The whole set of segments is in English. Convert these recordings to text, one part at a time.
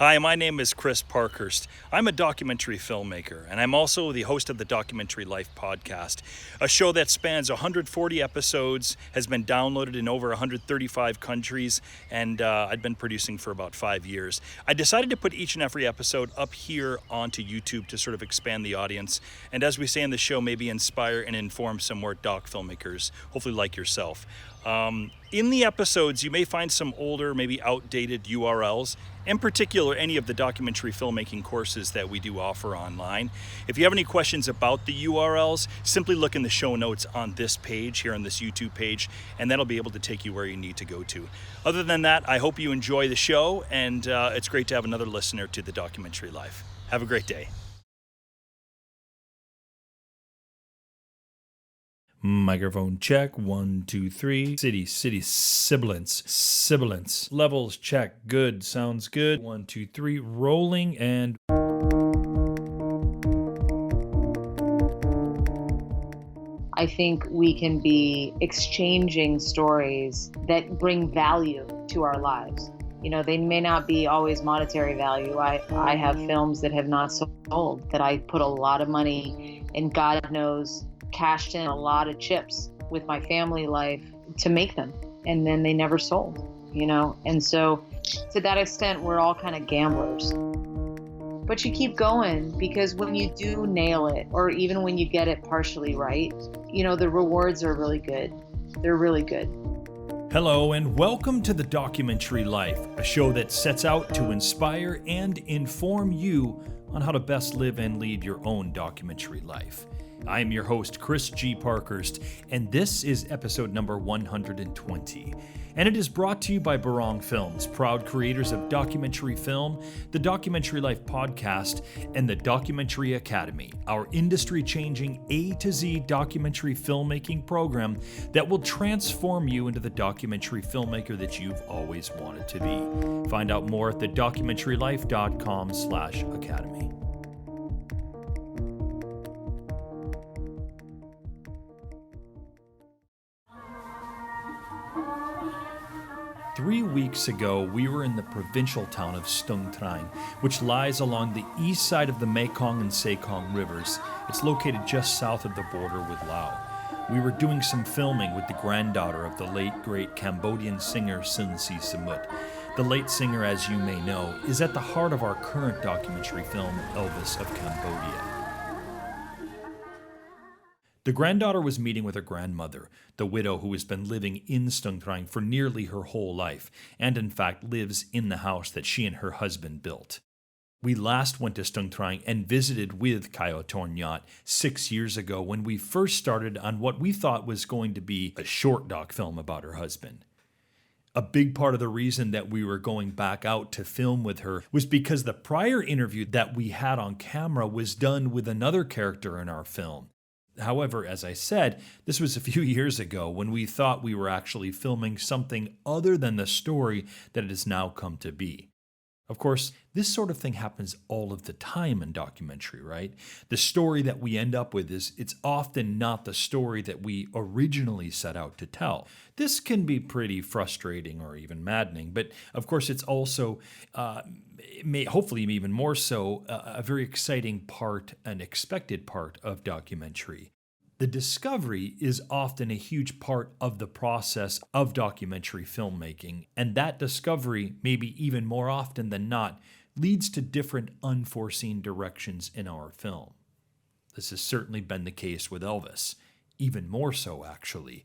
Hi, my name is Chris Parkhurst. I'm a documentary filmmaker, and I'm also the host of the Documentary Life podcast, a show that spans 140 episodes, has been downloaded in over 135 countries, and I've been producing for about 5 years. I decided to put each and every episode up here onto YouTube to sort of expand the audience, and as we say in the show, maybe inspire and inform some more doc filmmakers, hopefully like yourself. In the episodes, you may find some older, maybe outdated URLs, in particular any of the documentary filmmaking courses that we do offer online. If you have any questions about the URLs, simply look in the show notes on this page, here on this YouTube page, and that'll be able to take you where you need to go to. Other than that, I hope you enjoy the show, and it's great to have another listener to the Documentary Life. Have a great day. Microphone check, 1, 2, 3. City, sibilance. Levels check, good, sounds good. 1, 2, 3, rolling and... I think we can be exchanging stories that bring value to our lives. You know, they may not be always monetary value. I have films that have not sold, that I put a lot of money and God knows cashed in a lot of chips with my family life to make them, and then they never sold, you know. And so to that extent, we're all kind of gamblers, but you keep going, because when you do nail it, or even when you get it partially right, you know, the rewards are really good. They're really good. Hello and welcome to the Documentary Life, a show that sets out to inspire and inform you on how to best live and lead your own documentary life. I am your host, Chris G. Parkhurst, and this is episode number 120. And it is brought to you by Barong Films, proud creators of documentary film, the Documentary Life podcast, and the Documentary Academy, our industry-changing A to Z documentary filmmaking program that will transform you into the documentary filmmaker that you've always wanted to be. Find out more at thedocumentarylife.com/academy. 3 weeks ago, we were in the provincial town of Stung Treng, which lies along the east side of the Mekong and Sekong rivers. It's located just south of the border with Laos. We were doing some filming with the granddaughter of the late, great Cambodian singer Sun Si Samut. The late singer, as you may know, is at the heart of our current documentary film, Elvis of Cambodia. The granddaughter was meeting with her grandmother, the widow who has been living in Stung Treng for nearly her whole life, and in fact lives in the house that she and her husband built. We last went to Stung Treng and visited with Kayo Tornyat 6 years ago when we first started on what we thought was going to be a short doc film about her husband. A big part of the reason that we were going back out to film with her was because the prior interview that we had on camera was done with another character in our film. However, as I said, this was a few years ago when we thought we were actually filming something other than the story that it has now come to be. Of course, this sort of thing happens all of the time in documentary, right? The story that we end up with it's often not the story that we originally set out to tell. This can be pretty frustrating or even maddening, but of course it's also, hopefully even more so, a very exciting part, an expected part of documentary. The discovery is often a huge part of the process of documentary filmmaking, and that discovery, maybe even more often than not, leads to different unforeseen directions in our film. This has certainly been the case with Elvis, even more so actually.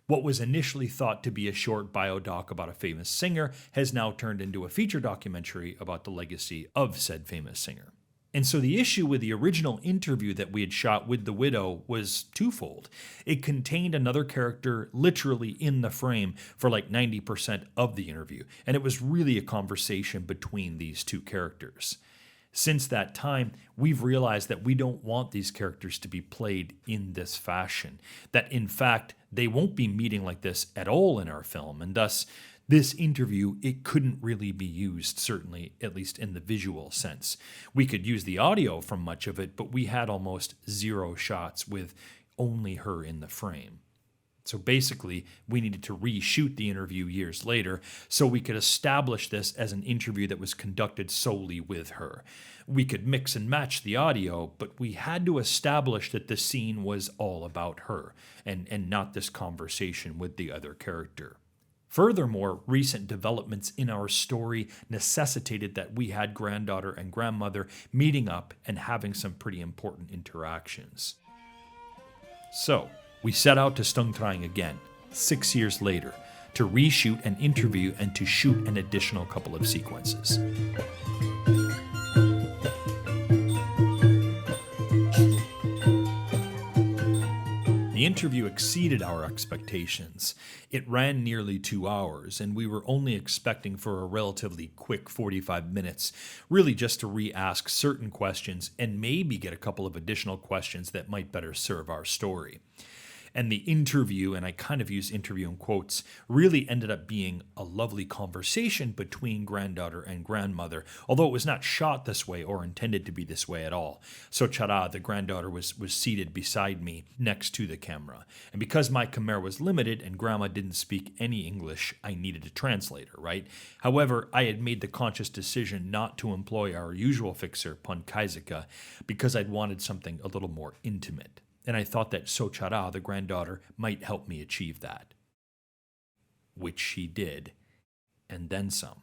What was initially thought to be a short biodoc about a famous singer has now turned into a feature documentary about the legacy of said famous singer. And so the issue with the original interview that we had shot with the widow was twofold. It contained another character literally in the frame for like 90% of the interview, and it was really a conversation between these two characters. Since that time, we've realized that we don't want these characters to be played in this fashion, that in fact, they won't be meeting like this at all in our film, and thus, this interview, it couldn't really be used, certainly, at least in the visual sense. We could use the audio from much of it, but we had almost zero shots with only her in the frame. So basically, we needed to reshoot the interview years later so we could establish this as an interview that was conducted solely with her. We could mix and match the audio, but we had to establish that the scene was all about her and not this conversation with the other character. Furthermore, recent developments in our story necessitated that we had granddaughter and grandmother meeting up and having some pretty important interactions. So, we set out to Stung Trang again, 6 years later, to reshoot an interview and to shoot an additional couple of sequences. The interview exceeded our expectations. It ran nearly 2 hours, and we were only expecting for a relatively quick 45 minutes, really just to re-ask certain questions and maybe get a couple of additional questions that might better serve our story. And the interview, and I kind of use interview in quotes, really ended up being a lovely conversation between granddaughter and grandmother, although it was not shot this way or intended to be this way at all. So Chara, the granddaughter, was seated beside me next to the camera. And because my Khmer was limited and grandma didn't speak any English, I needed a translator, right? However, I had made the conscious decision not to employ our usual fixer, Punkaizika, because I'd wanted something a little more intimate. And I thought that Sochara, the granddaughter, might help me achieve that. Which she did, and then some.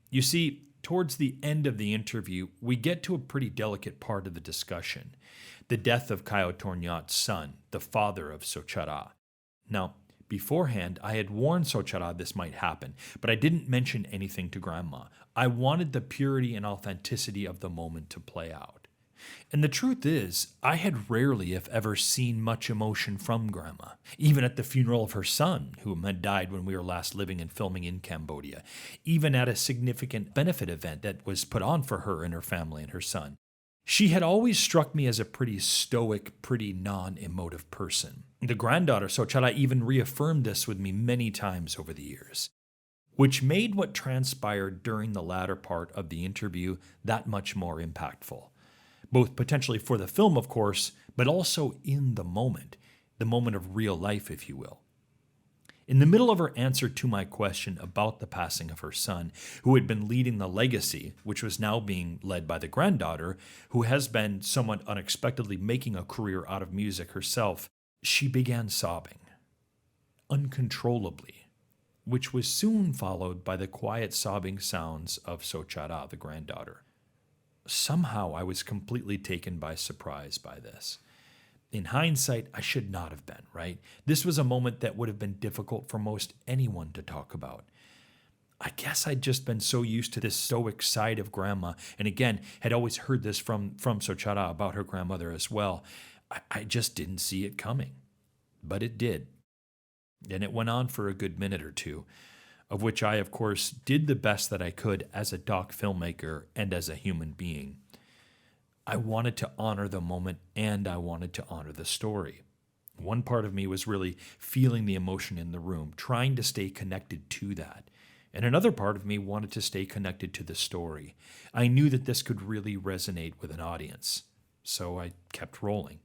You see, towards the end of the interview, we get to a pretty delicate part of the discussion, the death of Kayo Tornyat's son, the father of Sochara. Now, beforehand, I had warned Sochara this might happen, but I didn't mention anything to Grandma. I wanted the purity and authenticity of the moment to play out. And the truth is, I had rarely, if ever, seen much emotion from Grandma, even at the funeral of her son, who had died when we were last living and filming in Cambodia, even at a significant benefit event that was put on for her and her family and her son. She had always struck me as a pretty stoic, pretty non-emotive person. The granddaughter, Sochara, even reaffirmed this with me many times over the years, which made what transpired during the latter part of the interview that much more impactful. Both potentially for the film, of course, but also in the moment of real life, if you will. In the middle of her answer to my question about the passing of her son, who had been leading the legacy, which was now being led by the granddaughter, who has been somewhat unexpectedly making a career out of music herself, she began sobbing, uncontrollably, which was soon followed by the quiet sobbing sounds of Sochara, the granddaughter. Somehow I was completely taken by surprise by this. In hindsight, I should not have been, right? This was a moment that would have been difficult for most anyone to talk about. I guess I'd just been so used to this stoic side of Grandma, and again, had always heard this from Sochara about her grandmother as well. I just didn't see it coming. But it did. And it went on for a good minute or two, of which I, of course, did the best that I could as a doc filmmaker and as a human being. I wanted to honor the moment and I wanted to honor the story. One part of me was really feeling the emotion in the room, trying to stay connected to that. And another part of me wanted to stay connected to the story. I knew that this could really resonate with an audience, so I kept rolling.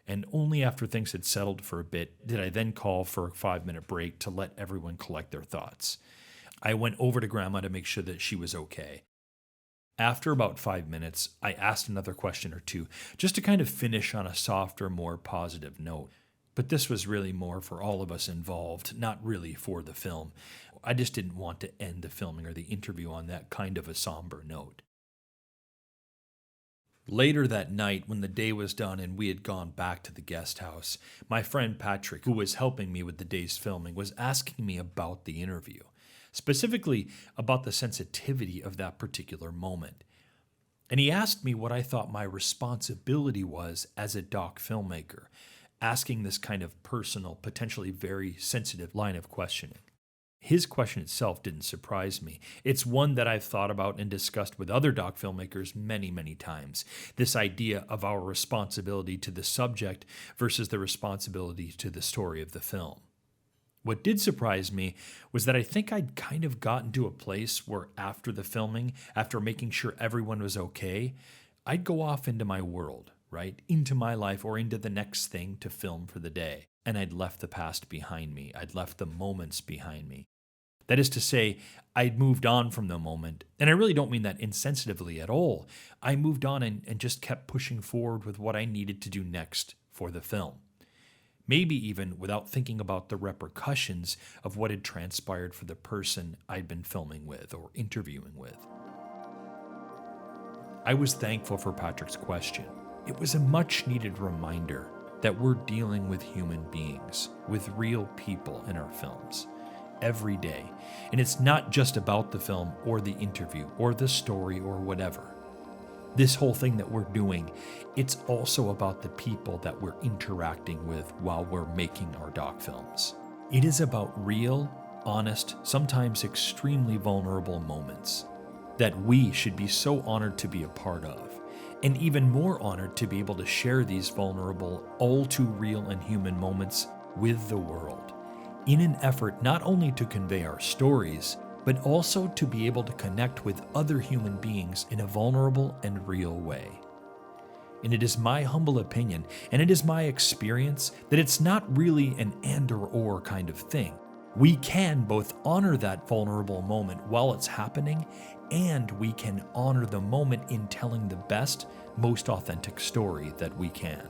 And only after things had settled for a bit did I then call for a 5-minute break to let everyone collect their thoughts. I went over to Grandma to make sure that she was okay. After about 5 minutes, I asked another question or two, just to kind of finish on a softer, more positive note. But this was really more for all of us involved, not really for the film. I just didn't want to end the filming or the interview on that kind of a somber note. Later that night, when the day was done and we had gone back to the guest house, my friend Patrick, who was helping me with the day's filming, was asking me about the interview, specifically about the sensitivity of that particular moment. And he asked me what I thought my responsibility was as a doc filmmaker, asking this kind of personal, potentially very sensitive line of questioning. His question itself didn't surprise me. It's one that I've thought about and discussed with other doc filmmakers many, many times. This idea of our responsibility to the subject versus the responsibility to the story of the film. What did surprise me was that I think I'd kind of gotten to a place where after the filming, after making sure everyone was okay, I'd go off into my world, right? Into my life or into the next thing to film for the day. and I'd left the past behind me. I'd left the moments behind me. That is to say, I'd moved on from the moment, and I really don't mean that insensitively at all. I moved on and just kept pushing forward with what I needed to do next for the film. Maybe even without thinking about the repercussions of what had transpired for the person I'd been filming with or interviewing with. I was thankful for Patrick's question. It was a much-needed reminder that we're dealing with human beings, with real people in our films, every day. And it's not just about the film or the interview or the story or whatever. This whole thing that we're doing, it's also about the people that we're interacting with while we're making our doc films. It is about real, honest, sometimes extremely vulnerable moments that we should be so honored to be a part of, and even more honored to be able to share these vulnerable, all too real and human moments with the world, in an effort not only to convey our stories, but also to be able to connect with other human beings in a vulnerable and real way. And it is my humble opinion, and it is my experience, that it's not really an and or kind of thing. We can both honor that vulnerable moment while it's happening, and we can honor the moment in telling the best, most authentic story that we can.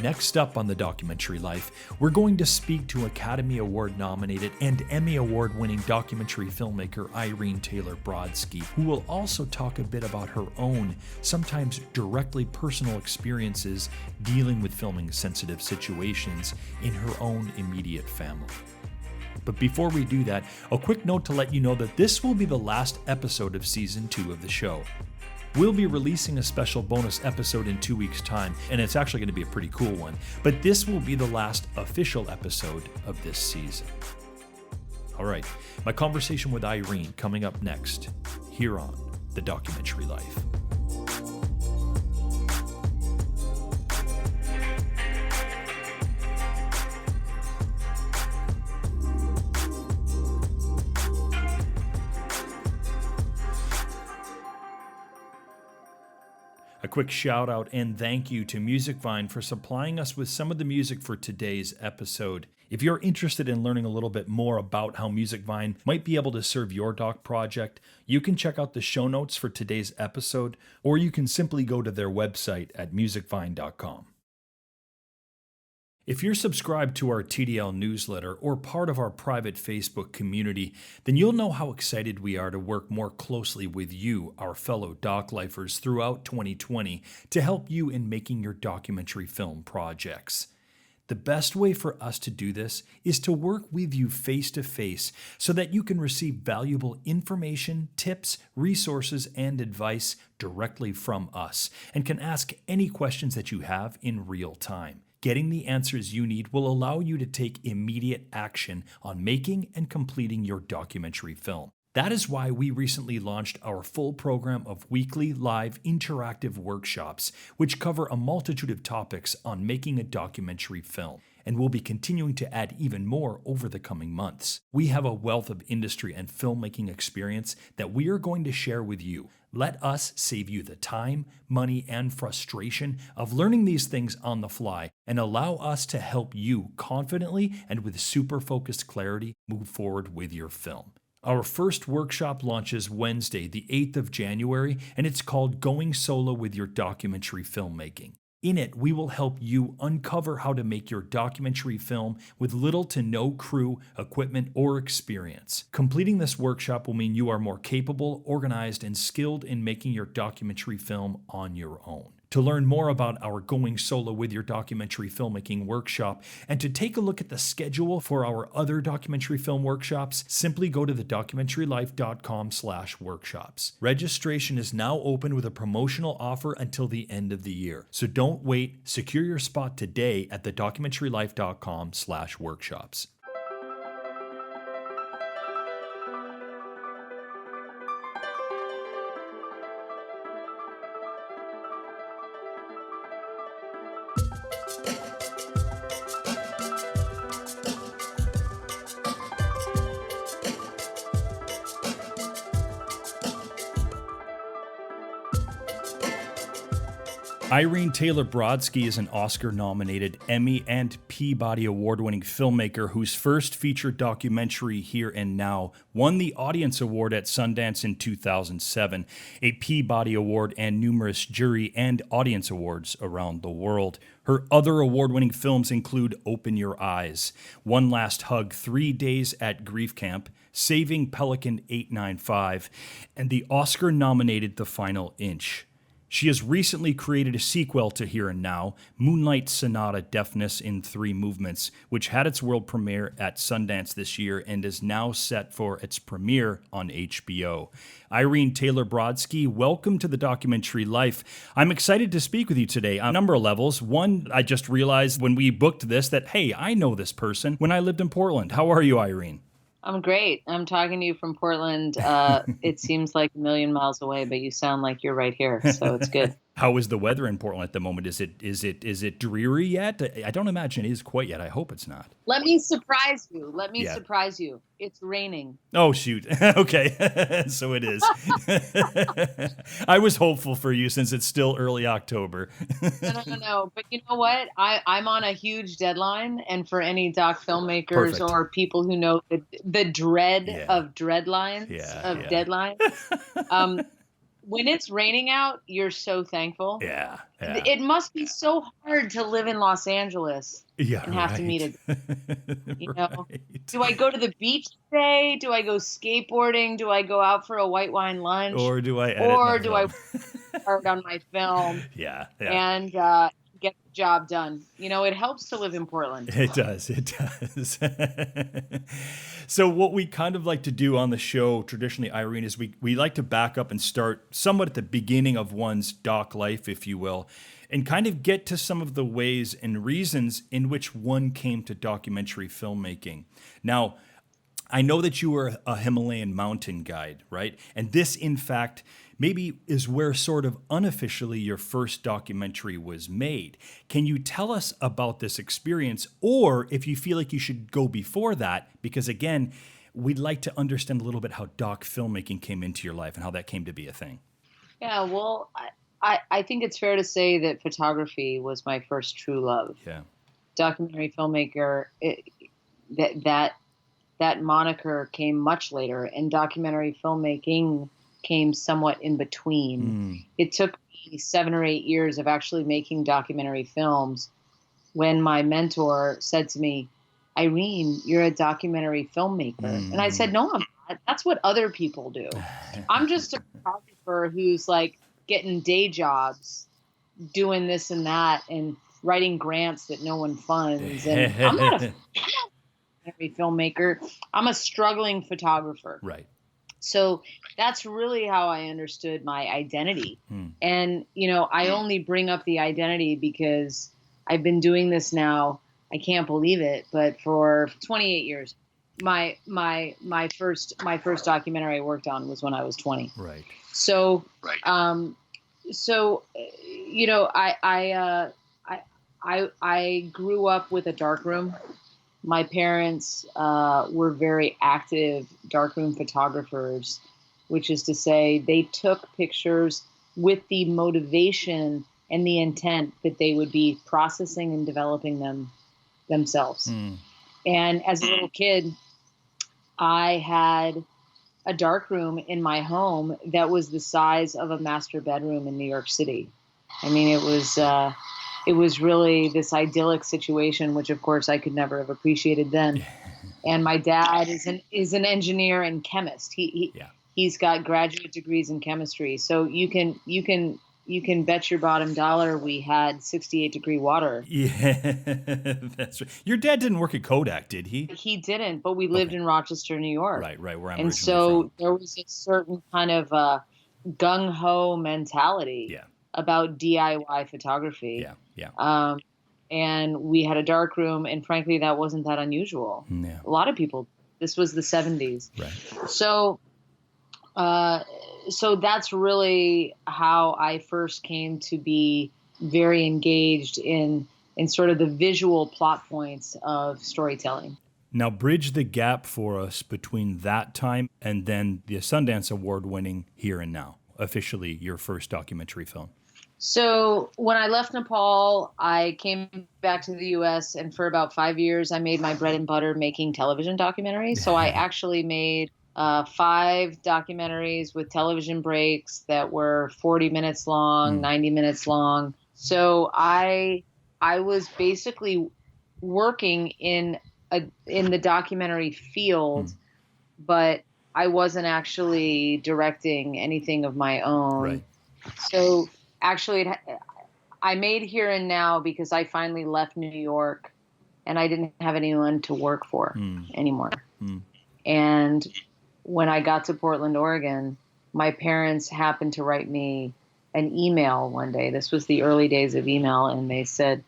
Next up on the Documentary Life, we're going to speak to Academy Award nominated and Emmy Award winning documentary filmmaker Irene Taylor Brodsky, who will also talk a bit about her own, sometimes directly personal experiences dealing with filming sensitive situations in her own immediate family. But before we do that, a quick note to let you know that this will be the last episode of Season 2 of the show. We'll be releasing a special bonus episode in 2 weeks' time, and it's actually going to be a pretty cool one. But this will be the last official episode of this season. All right, my conversation with Irene coming up next, here on The Documentary Life. A quick shout out and thank you to Musicvine for supplying us with some of the music for today's episode. If you're interested in learning a little bit more about how Musicvine might be able to serve your doc project, you can check out the show notes for today's episode, or you can simply go to their website at musicvine.com. If you're subscribed to our TDL newsletter or part of our private Facebook community, then you'll know how excited we are to work more closely with you, our fellow doc lifers, throughout 2020 to help you in making your documentary film projects. The best way for us to do this is to work with you face to face so that you can receive valuable information, tips, resources, and advice directly from us and can ask any questions that you have in real time. Getting the answers you need will allow you to take immediate action on making and completing your documentary film. That is why we recently launched our full program of weekly live interactive workshops, which cover a multitude of topics on making a documentary film, and we'll be continuing to add even more over the coming months. We have a wealth of industry and filmmaking experience that we are going to share with you. Let us save you the time, money, and frustration of learning these things on the fly and allow us to help you confidently and with super focused clarity move forward with your film. Our first workshop launches Wednesday, the 8th of January, and it's called Going Solo with Your Documentary Filmmaking. In it, we will help you uncover how to make your documentary film with little to no crew, equipment, or experience. Completing this workshop will mean you are more capable, organized, and skilled in making your documentary film on your own. To learn more about our Going Solo with Your Documentary Filmmaking workshop and to take a look at the schedule for our other documentary film workshops, simply go to thedocumentarylife.com/workshops. Registration is now open with a promotional offer until the end of the year. So don't wait. Secure your spot today at thedocumentarylife.com/workshops. Irene Taylor Brodsky is an Oscar-nominated Emmy and Peabody Award-winning filmmaker whose first feature documentary, Here and Now, won the Audience Award at Sundance in 2007, a Peabody Award, and numerous jury and audience awards around the world. Her other award-winning films include Open Your Eyes, One Last Hug, 3 Days at Grief Camp, Saving Pelican 895, and the Oscar-nominated The Final Inch. She has recently created a sequel to Here and Now, Moonlight Sonata, Deafness in 3 Movements, which had its world premiere at Sundance this year and is now set for its premiere on HBO. Irene Taylor Brodsky, welcome to the Documentary Life. I'm excited to speak with you today on a number of levels. One, I just realized when we booked this that, hey, I know this person when I lived in Portland. How are you, Irene? I'm great. I'm talking to you from Portland. It seems like a million miles away, but you sound like you're right here, so it's good. How is the weather in Portland at the moment? Is it dreary yet? I don't imagine it is quite yet. I hope it's not. Let me surprise you. Surprise you. It's raining. Oh, shoot. Okay. So it is. I was hopeful for you since it's still early October. No. But you know what? I'm on a huge deadline. And for any doc filmmakers Perfect. Or people who know the dread of deadlines, deadlines, when it's raining out, you're so thankful. Yeah. It must be so hard to live in Los Angeles and have to meet it. You know, do I go to the beach today? Do I go skateboarding? Do I go out for a white wine lunch? Or do I start on my film? And get the job done. You know, it helps to live in Portland. It does. So what we kind of like to do on the show traditionally, Irene, is we like to back up and start somewhat at the beginning of one's doc life, if you will, and kind of get to some of the ways and reasons in which one came to documentary filmmaking. Now, I know that you were a Himalayan mountain guide, right? And this, in fact, maybe is where sort of unofficially your first documentary was made. Can you tell us about this experience, or if you feel like you should go before that? Because again, we'd like to understand a little bit how doc filmmaking came into your life and how that came to be a thing. Yeah, well, I think it's fair to say that photography was my first true love. Yeah. Documentary filmmaker, that moniker came much later, and documentary filmmaking came somewhat in between. It took me 7 or 8 years of actually making documentary films when my mentor said to me, Irene, you're a documentary filmmaker. And I said, no, I'm not. That's what other people do. I'm just a photographer who's like getting day jobs, doing this and that, and writing grants that no one funds. And I'm not a documentary filmmaker. I'm a struggling photographer. Right. So that's really how I understood my identity. And, you know, I only bring up the identity because I've been doing this now, I can't believe it, but for 28 years. My first documentary I worked on was when I was 20. Right. So, you know, I grew up with a darkroom. My parents were very active darkroom photographers, which is to say they took pictures with the motivation and the intent that they would be processing and developing them themselves. And as a little kid, I had a darkroom in my home that was the size of a master bedroom in New York City. I mean, it was really this idyllic situation, which of course I could never have appreciated then. And my dad is an engineer and chemist. He's got graduate degrees in chemistry. So you can bet your bottom dollar we had 68-degree water. Yeah, that's right. Your dad didn't work at Kodak, did he? He didn't, but we lived in Rochester, New York. Right, where I'm and originally so from. There was a certain kind of gung-ho mentality about DIY photography. Yeah. And we had a dark room, and frankly, that wasn't that unusual. Yeah. A lot of people. This was the 70s. Right. So that's really how I first came to be very engaged in sort of the visual plot points of storytelling. Now, bridge the gap for us between that time and then the Sundance Award-winning Here and Now, officially your first documentary film. So when I left Nepal, I came back to the US, and for about 5 years, I made my bread and butter making television documentaries. So I actually made 5 documentaries with television breaks that were 40 minutes long, 90 minutes long. So I was basically working in the documentary field, but I wasn't actually directing anything of my own. Right. So actually, I made Here and Now because I finally left New York and I didn't have anyone to work for anymore. And when I got to Portland, Oregon, my parents happened to write me an email one day. This was the early days of email. And they said,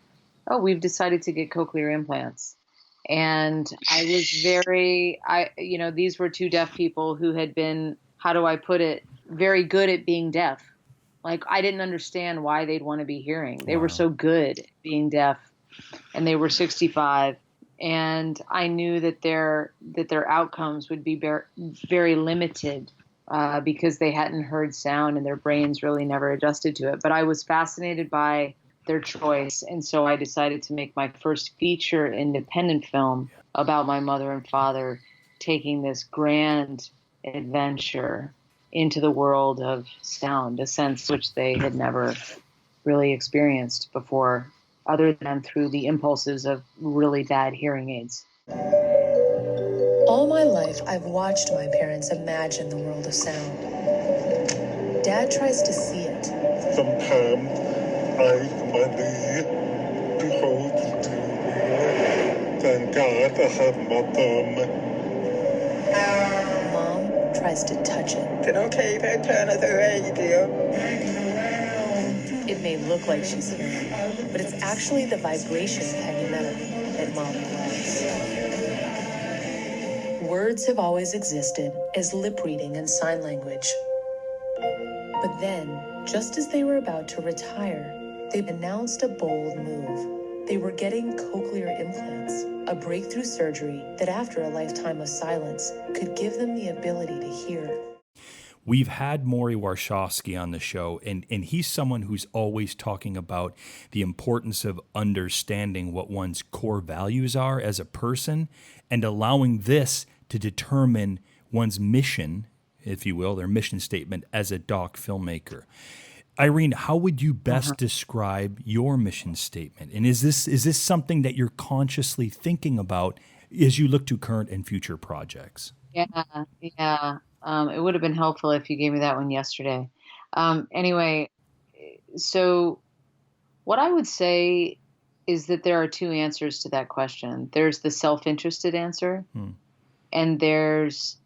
"Oh, we've decided to get cochlear implants." And I was these were two deaf people who had been, how do I put it, very good at being deaf. Like, I didn't understand why they'd want to be hearing. They were so good at being deaf, and they were 65. And I knew that their outcomes would be very limited because they hadn't heard sound and their brains really never adjusted to it. But I was fascinated by their choice. And so I decided to make my first feature independent film about my mother and father taking this grand adventure into the world of sound, a sense which they had never really experienced before, other than through the impulses of really bad hearing aids. All my life, I've watched my parents imagine the world of sound. Dad tries to see it. Sometimes I money behold to thank God I have my thumb. Mom tries to touch it. It may look like she's hearing, but it's actually the vibration of heavy metal that Mom loves. Words have always existed as lip reading and sign language. But then, just as they were about to retire, they announced a bold move. They were getting cochlear implants, a breakthrough surgery that after a lifetime of silence could give them the ability to hear. We've had Maury Warshawski on the show, and he's someone who's always talking about the importance of understanding what one's core values are as a person and allowing this to determine one's mission, if you will, their mission statement as a doc filmmaker. Irene, how would you best describe your mission statement? And is this something that you're consciously thinking about as you look to current and future projects? Yeah. It would have been helpful if you gave me that one yesterday. Anyway, so what I would say is that there are two answers to that question. There's the self-interested answer, and there's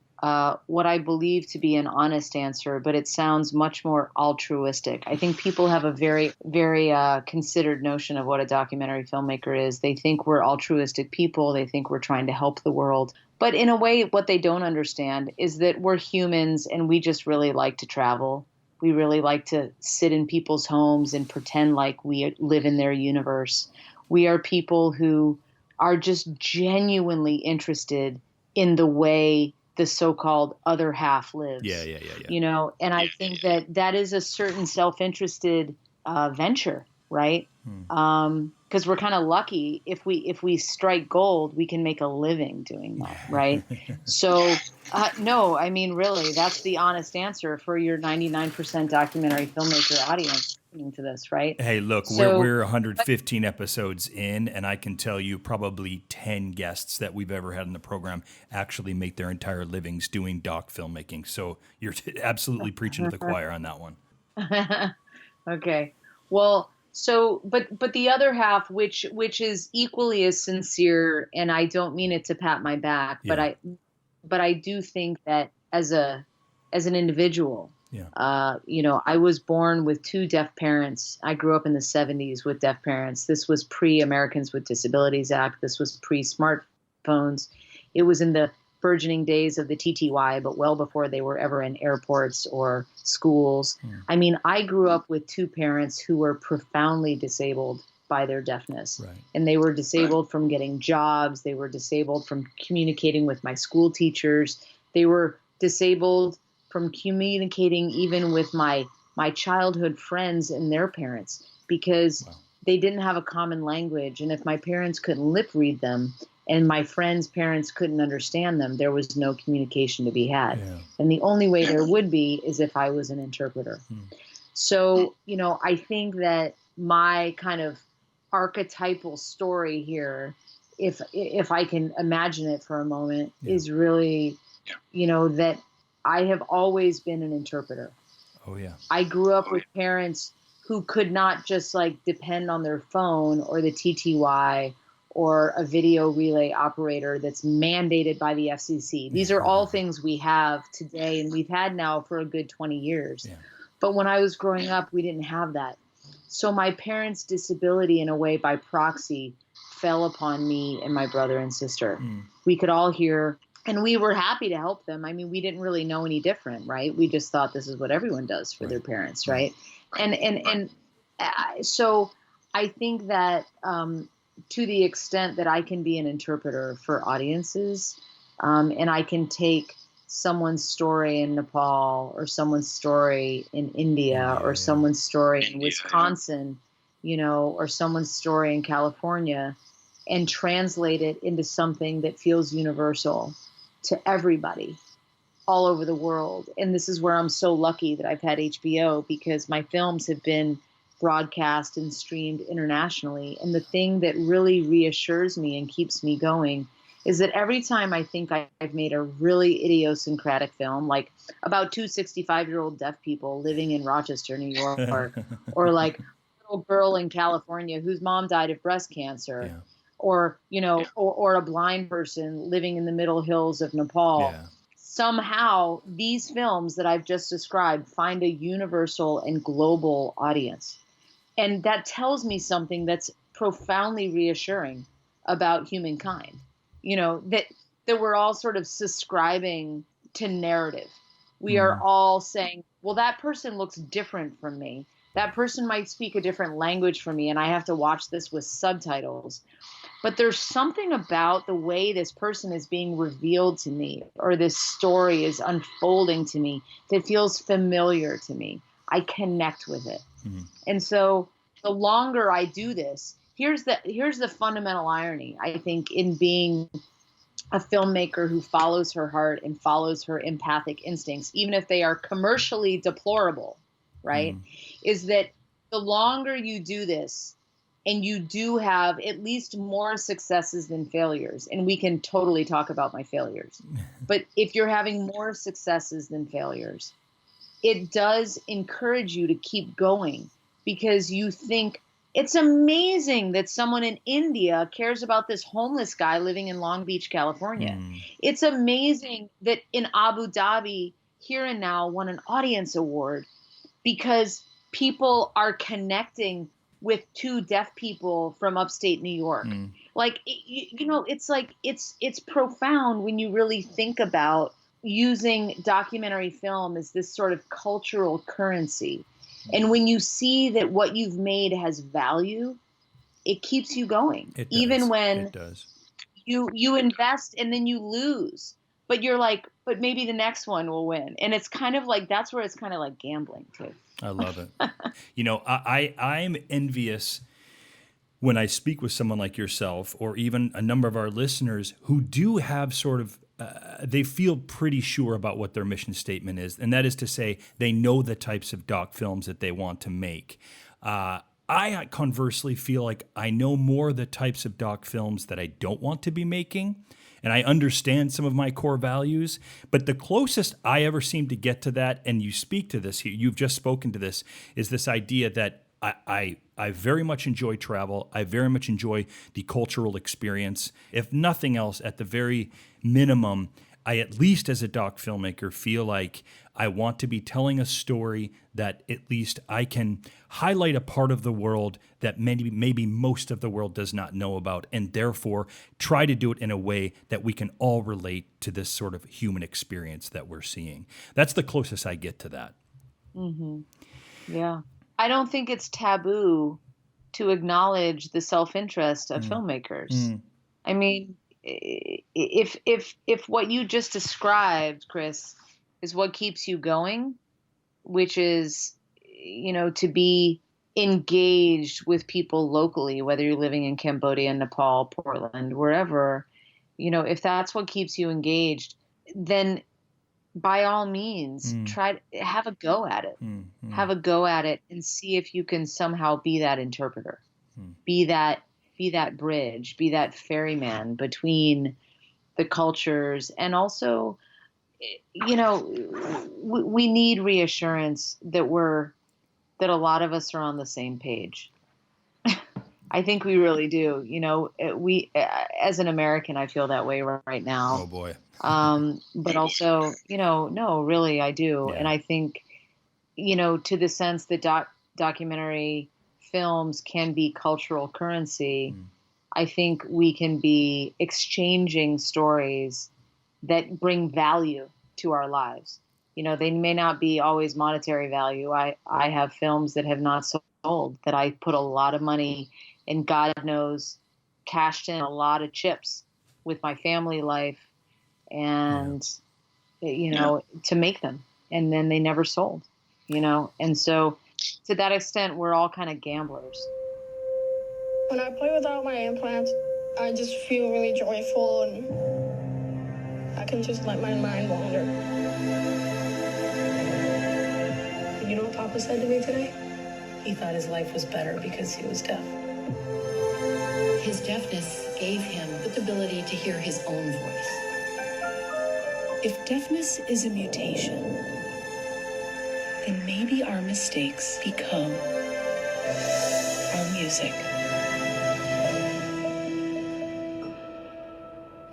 what I believe to be an honest answer, but it sounds much more altruistic. I think people have a very, very considered notion of what a documentary filmmaker is. They think we're altruistic people. They think we're trying to help the world. But in a way, what they don't understand is that we're humans and we just really like to travel. We really like to sit in people's homes and pretend like we live in their universe. We are people who are just genuinely interested in the way the so-called other half lives. Yeah. You know, and I think that is a certain self-interested venture, right? Because we're kind of lucky if we strike gold, we can make a living doing that, right? So, no, I mean, really, that's the honest answer for your 99% documentary filmmaker audience listening to this, right? Hey, look, we're 115 episodes in, and I can tell you probably 10 guests that we've ever had in the program actually make their entire livings doing doc filmmaking. So you're absolutely preaching to the choir on that one. Okay. Well, so, but the other half, which is equally as sincere, and I don't mean it to pat my back, but I do think that as an individual, I was born with two deaf parents. I grew up in the 70s with deaf parents. This was pre-Americans with Disabilities Act. This was pre-smartphones. It was in the burgeoning days of the TTY, but well before they were ever in airports or schools. I mean, I grew up with two parents who were profoundly disabled by their deafness. Right. And they were disabled from getting jobs. They were disabled from communicating with my school teachers. They were disabled from communicating even with my my childhood friends and their parents, because they didn't have a common language. And if my parents couldn't lip read them and my friends' parents couldn't understand them, there was no communication to be had. Yeah. And the only way there would be is if I was an interpreter. So, I think that my kind of archetypal story here, if I can imagine it for a moment, is really, that I have always been an interpreter. Oh, yeah. I grew up with parents who could not just depend on their phone or the TTY or a video relay operator that's mandated by the FCC. These are all things we have today and we've had now for a good 20 years. Yeah. But when I was growing up, we didn't have that. So my parents' disability, in a way, by proxy, fell upon me and my brother and sister. We could all hear, and we were happy to help them. I mean, we didn't really know any different, right? We just thought this is what everyone does for their parents, right? So I think that to the extent that I can be an interpreter for audiences, and I can take someone's story in Nepal or someone's story in India or someone's story in Wisconsin, or someone's story in California, and translate it into something that feels universal to everybody all over the world. And this is where I'm so lucky that I've had HBO, because my films have been broadcast and streamed internationally. And the thing that really reassures me and keeps me going is that every time I think I've made a really idiosyncratic film, like about two 65-year-old deaf people living in Rochester, New York, or like a little girl in California whose mom died of breast cancer, or, or a blind person living in the middle hills of Nepal. Somehow these films that I've just described find a universal and global audience. And that tells me something that's profoundly reassuring about humankind. That we're all sort of subscribing to narrative. We are all saying, well, that person looks different from me. That person might speak a different language from me, and I have to watch this with subtitles. But there's something about the way this person is being revealed to me, or this story is unfolding to me, that feels familiar to me. I connect with it. And so the longer I do this, here's the fundamental irony, I think, in being a filmmaker who follows her heart and follows her empathic instincts, even if they are commercially deplorable, right? Is that the longer you do this, and you do have at least more successes than failures, and we can totally talk about my failures, but if you're having more successes than failures, it does encourage you to keep going, because you think, it's amazing that someone in India cares about this homeless guy living in Long Beach, California. It's amazing that in Abu Dhabi, Here and Now won an audience award because people are connecting with two deaf people from upstate New York. Like, it's profound when you really think about using documentary film as this sort of cultural currency. And when you see that what you've made has value, it keeps you going. Even when you invest and then you lose, but you're like, but maybe the next one will win. And it's kind of like, that's where it's kind of like gambling too. I love it. I'm envious when I speak with someone like yourself, or even a number of our listeners who do have sort of, they feel pretty sure about what their mission statement is. And that is to say, they know the types of doc films that they want to make. I conversely feel like I know more of the types of doc films that I don't want to be making. And I understand some of my core values, but the closest I ever seem to get to that, and you speak to this, you've just spoken to this, is this idea that I very much enjoy travel. I very much enjoy the cultural experience. If nothing else, at the very minimum, I, at least as a doc filmmaker, feel like I want to be telling a story that at least I can highlight a part of the world that maybe most of the world does not know about, and therefore try to do it in a way that we can all relate to this sort of human experience that we're seeing. That's the closest I get to that. Yeah. I don't think it's taboo to acknowledge the self-interest of filmmakers. I mean, if what you just described, Chris, is what keeps you going, which is to be engaged with people locally, whether you're living in Cambodia, Nepal, Portland, wherever, if that's what keeps you engaged, then by all means, try to have a go at it. Have a go at it and see if you can somehow be that interpreter, be that bridge, be that ferryman between the cultures. And also, we need reassurance that a lot of us are on the same page. I think we really do. We, as an American, I feel that way right now. Oh boy. But also, no, really, I do. Yeah. And I think, to the sense that documentary films can be cultural currency, I think we can be exchanging stories that bring value to our lives. They may not be always monetary value. I have films that have not sold, that I put a lot of money and God knows cashed in a lot of chips with my family life and, to make them. And then they never sold, And so to that extent, we're all kind of gamblers. When I play without my implants, I just feel really joyful and I can just let my mind wander. You know what Papa said to me today? He thought his life was better because he was deaf. His deafness gave him the ability to hear his own voice. If deafness is a mutation, then maybe our mistakes become our music.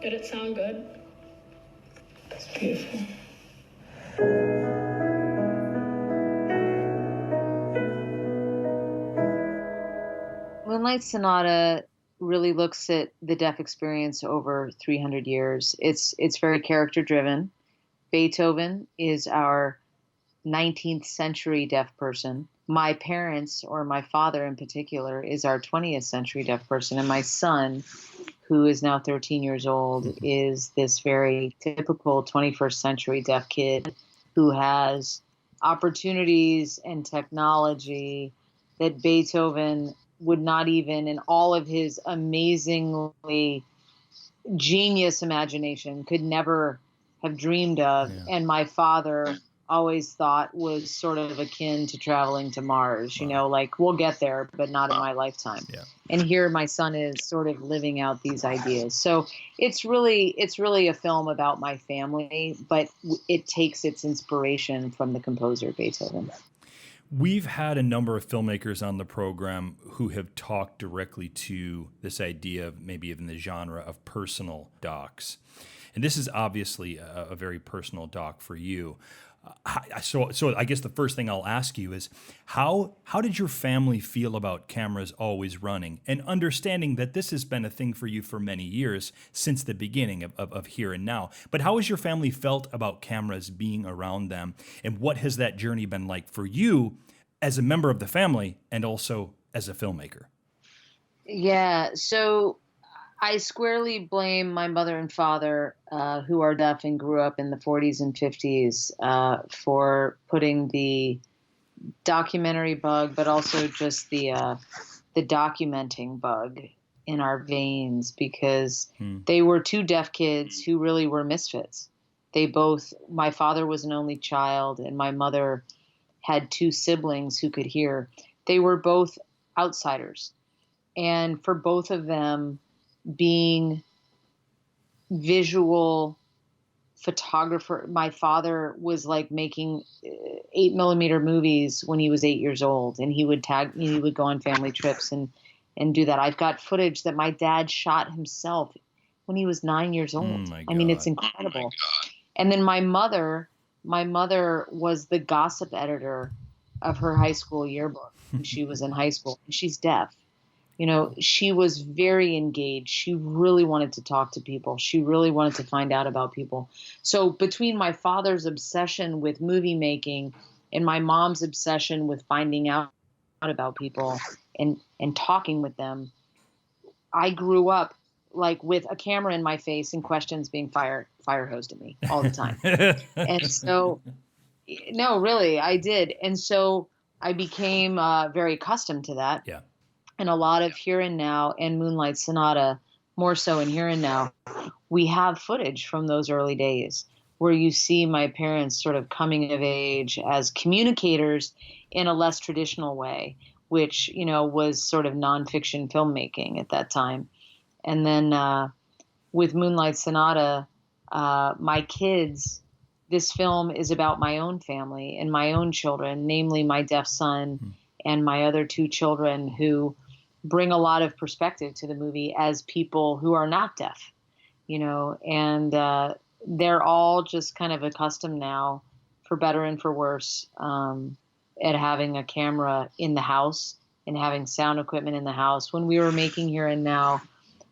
Did it sound good? It's beautiful. Moonlight Sonata really looks at the deaf experience over 300 years. It's very character driven. Beethoven is our 19th century deaf person. My parents, or my father in particular, is our 20th century deaf person. And my son, who is now 13 years old, is this very typical 21st century deaf kid who has opportunities and technology that Beethoven would not even, in all of his amazingly genius imagination, could never have dreamed of. Yeah. And my father always thought was sort of akin to traveling to Mars, like we'll get there, but not in my lifetime. Yeah. And here my son is sort of living out these ideas. So it's really a film about my family, but it takes its inspiration from the composer Beethoven. We've had a number of filmmakers on the program who have talked directly to this idea of maybe even the genre of personal docs. And this is obviously a very personal doc for you. So I guess the first thing I'll ask you is, how did your family feel about cameras always running, and understanding that this has been a thing for you for many years, since the beginning of Here and Now? But how has your family felt about cameras being around them, and what has that journey been like for you as a member of the family and also as a filmmaker? Yeah, so I squarely blame my mother and father, who are deaf and grew up in the 40s and 50s, for putting the documentary bug, but also just the documenting bug in our veins, because they were two deaf kids who really were misfits. My father was an only child, and my mother had two siblings who could hear. They were both outsiders. And for both of them, being visual photographer, my father was like making 8mm movies when he was 8 years old, and he would go on family trips and do that. I've got footage that my dad shot himself when he was 9 years old. I mean, it's incredible. And then my mother was the gossip editor of her high school yearbook when she was in high school. She's deaf. She was very engaged. She really wanted to talk to people. She really wanted to find out about people. So between my father's obsession with movie making and my mom's obsession with finding out about people and talking with them, I grew up like with a camera in my face and questions being fire hosed at me all the time. And so, no, really, I did. And so I became very accustomed to that. Yeah. And a lot of Here and Now and Moonlight Sonata, more so in Here and Now, we have footage from those early days where you see my parents sort of coming of age as communicators in a less traditional way, which, was sort of nonfiction filmmaking at that time. And then with Moonlight Sonata, my kids, this film is about my own family and my own children, namely my deaf son and my other two children, who bring a lot of perspective to the movie as people who are not deaf, and they're all just kind of accustomed now, for better and for worse, at having a camera in the house and having sound equipment in the house. When we were making Here and Now,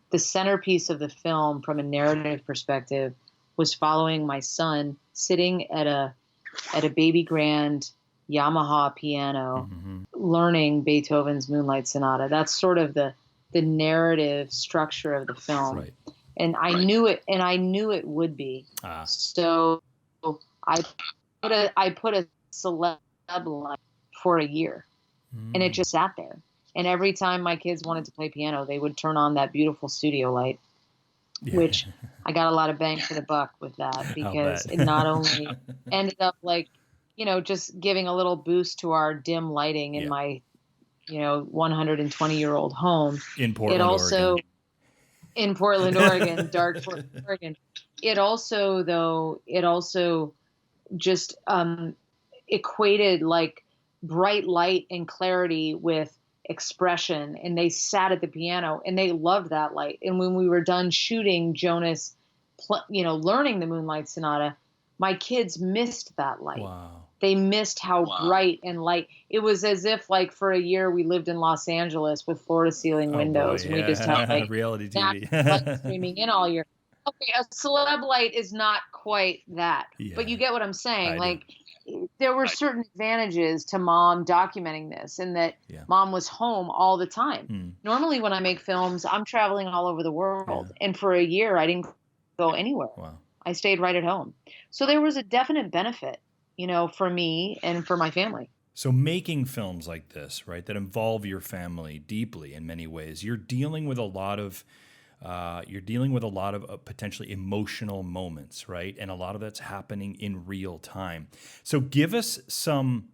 the centerpiece of the film from a narrative perspective was following my son sitting at a baby grand Yamaha piano, learning Beethoven's Moonlight Sonata. That's sort of the narrative structure of the film. Right. And I knew it would be. So I put a celeb light for a year, and it just sat there. And every time my kids wanted to play piano, they would turn on that beautiful studio light, which I got a lot of bang for the buck with that, because it not only ended up just giving a little boost to our dim lighting in my, 120-year-old home. In Portland, Oregon. In Portland, Oregon, dark Portland, Oregon. It also just equated like bright light and clarity with expression. And they sat at the piano and they loved that light. And when we were done shooting Jonas, learning the Moonlight Sonata, my kids missed that light. Wow. They missed how bright and light. It was as if, like, for a year we lived in Los Angeles with floor-to-ceiling windows, and we just had reality TV light streaming in all year. Okay, a celeb light is not quite that, but you get what I'm saying. There were certain advantages to mom documenting this, and that mom was home all the time. Normally, when I make films, I'm traveling all over the world, and for a year I didn't go anywhere. Wow. I stayed right at home. So there was a definite benefit, for me and for my family. So making films like this, right, that involve your family deeply in many ways, you're dealing with a lot of potentially emotional moments, right? And a lot of that's happening in real time. So give us some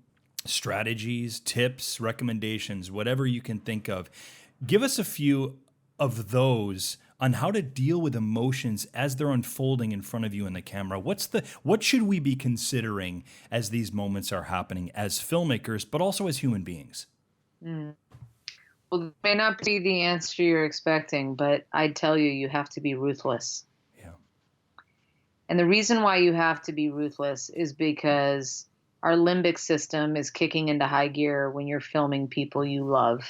strategies, tips, recommendations, whatever you can think of. Give us a few of those on how to deal with emotions as they're unfolding in front of you in the camera. What should we be considering as these moments are happening as filmmakers, but also as human beings? Well, it may not be the answer you're expecting, but I'd tell you have to be ruthless. Yeah. And the reason why you have to be ruthless is because our limbic system is kicking into high gear when you're filming people you love.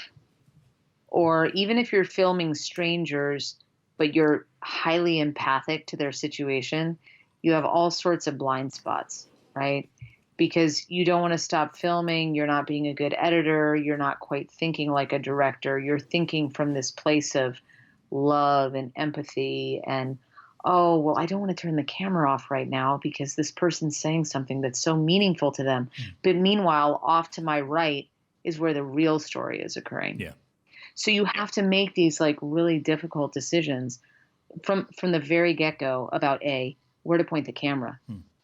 Or even if you're filming strangers, but you're highly empathic to their situation, you have all sorts of blind spots, right? Because you don't want to stop filming, you're not being a good editor, you're not quite thinking like a director, you're thinking from this place of love and empathy and, oh, well, I don't want to turn the camera off right now because this person's saying something that's so meaningful to them. But meanwhile, off to my right is where the real story is occurring. Yeah. So you have to make these like really difficult decisions from the very get-go about where to point the camera,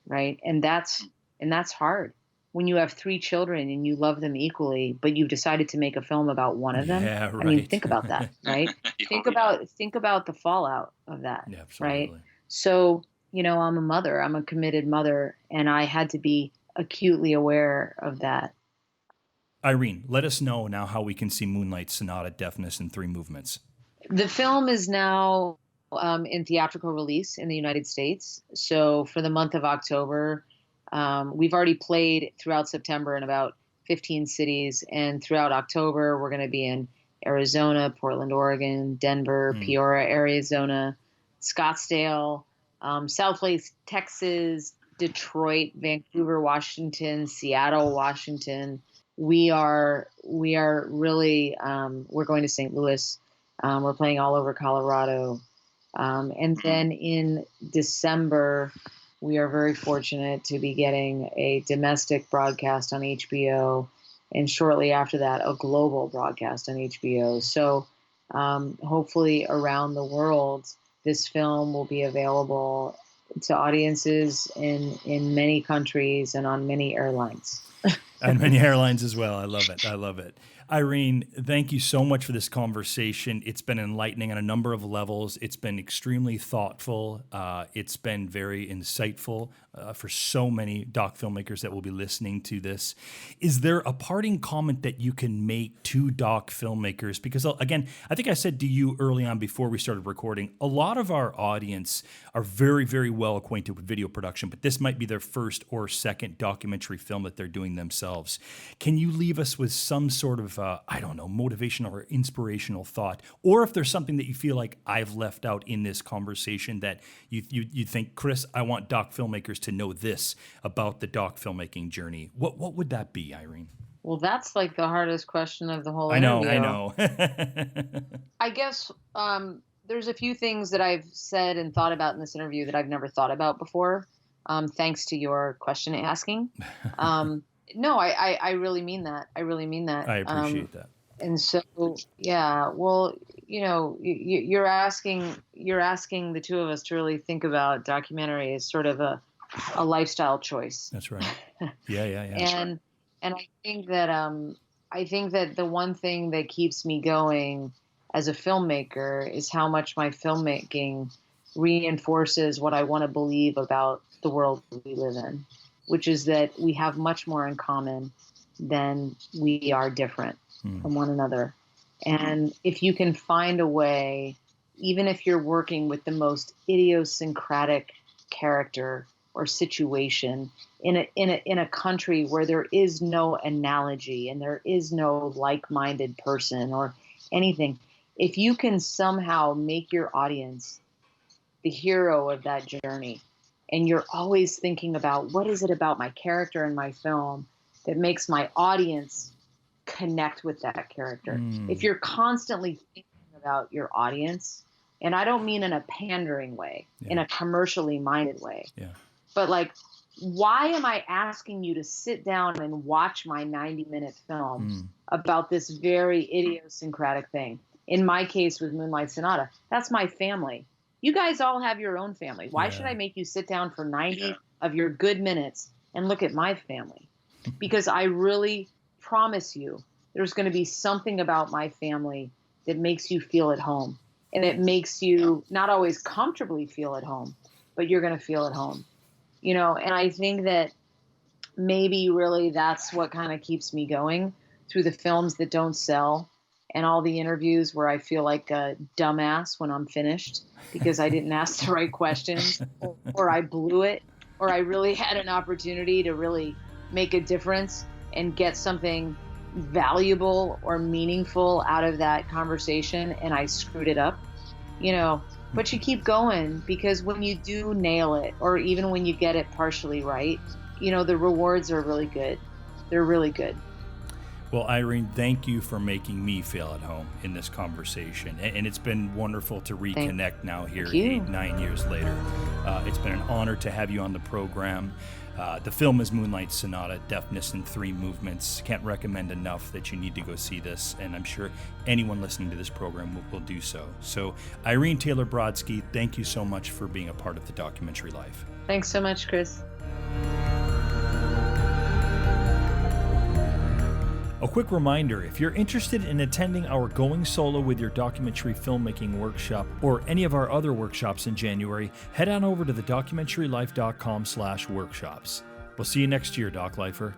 right? And that's hard when you have 3 children and you love them equally, but you've decided to make a film about one of them. Yeah, right. I mean, think about that, right? Think about the fallout of that, right? So, I'm a mother, I'm a committed mother, and I had to be acutely aware of that. Irene, let us know now how we can see Moonlight Sonata, Deafness in 3 movements. The film is now in theatrical release in the United States. So for the month of October, we've already played throughout September in about 15 cities. And throughout October, we're going to be in Arizona, Portland, Oregon, Denver, Peoria, Arizona, Scottsdale, Southlake, Texas, Detroit, Vancouver, Washington, Seattle, Washington. We are really, we're going to St. Louis. We're playing all over Colorado. And then in December, we are very fortunate to be getting a domestic broadcast on HBO and shortly after that, a global broadcast on HBO. So hopefully around the world, this film will be available to audiences in many countries and on many airlines. And many airlines as well. I love it. I love it. Irene, thank you so much for this conversation. It's been enlightening on a number of levels. It's been extremely thoughtful. It's been very insightful for so many doc filmmakers that will be listening to this. Is there a parting comment that you can make to doc filmmakers? Because again, I think I said to you early on before we started recording, a lot of our audience are very, very well acquainted with video production, but this might be their first or second documentary film that they're doing themselves. Can you leave us with some sort of, motivational or inspirational thought? Or if there's something that you feel like I've left out in this conversation that you think, Chris, I want doc filmmakers to know this about the doc filmmaking journey, what would that be, Irene? Well, that's like the hardest question of the whole I know. I guess there's a few things that I've said and thought about in this interview that I've never thought about before, thanks to your question asking. No, I really mean that. I really mean that. I appreciate that. And so, yeah, well, you're asking the two of us to really think about documentary as sort of a lifestyle choice. That's right. Yeah. And I think that the one thing that keeps me going as a filmmaker is how much my filmmaking reinforces what I want to believe about the world we live in, which is that we have much more in common than we are different from one another. And if you can find a way, even if you're working with the most idiosyncratic character or situation in a country where there is no analogy and there is no like-minded person or anything, if you can somehow make your audience the hero of that journey, and you're always thinking about what is it about my character in my film that makes my audience connect with that character. If you're constantly thinking about your audience, and I don't mean in a pandering way, in a commercially minded way, but like, why am I asking you to sit down and watch my 90-minute film about this very idiosyncratic thing? In my case with Moonlight Sonata, that's my family. You guys all have your own family. Why should I make you sit down for 90 of your good minutes and look at my family? Because I really promise you there's going to be something about my family that makes you feel at home. And it makes you not always comfortably feel at home, but you're going to feel at home. And I think that maybe really that's what kind of keeps me going through the films that don't sell and all the interviews where I feel like a dumbass when I'm finished because I didn't ask the right questions or I blew it or I really had an opportunity to really make a difference and get something valuable or meaningful out of that conversation and I screwed it up, but you keep going because when you do nail it or even when you get it partially right, the rewards are really good. They're really good. Well, Irene, thank you for making me feel at home in this conversation. And it's been wonderful to reconnect now here 8-9 years later. It's been an honor to have you on the program. The film is Moonlight Sonata, Deafness in 3 Movements. Can't recommend enough that you need to go see this, and I'm sure anyone listening to this program will do so. So, Irene Taylor Brodsky, thank you so much for being a part of the documentary life. Thanks so much, Chris. A quick reminder, if you're interested in attending our Going Solo with Your Documentary Filmmaking workshop or any of our other workshops in January, head on over to thedocumentarylife.com/workshops. We'll see you next year, Doc Lifer.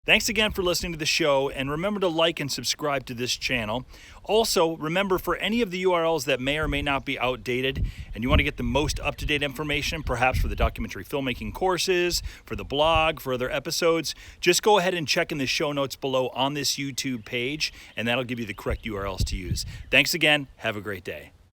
Thanks again for listening to the show, and remember to like and subscribe to this channel. Also, remember for any of the URLs that may or may not be outdated, and you want to get the most up-to-date information, perhaps for the documentary filmmaking courses, for the blog, for other episodes, just go ahead and check in the show notes below on this YouTube page, and that'll give you the correct URLs to use. Thanks again. Have a great day.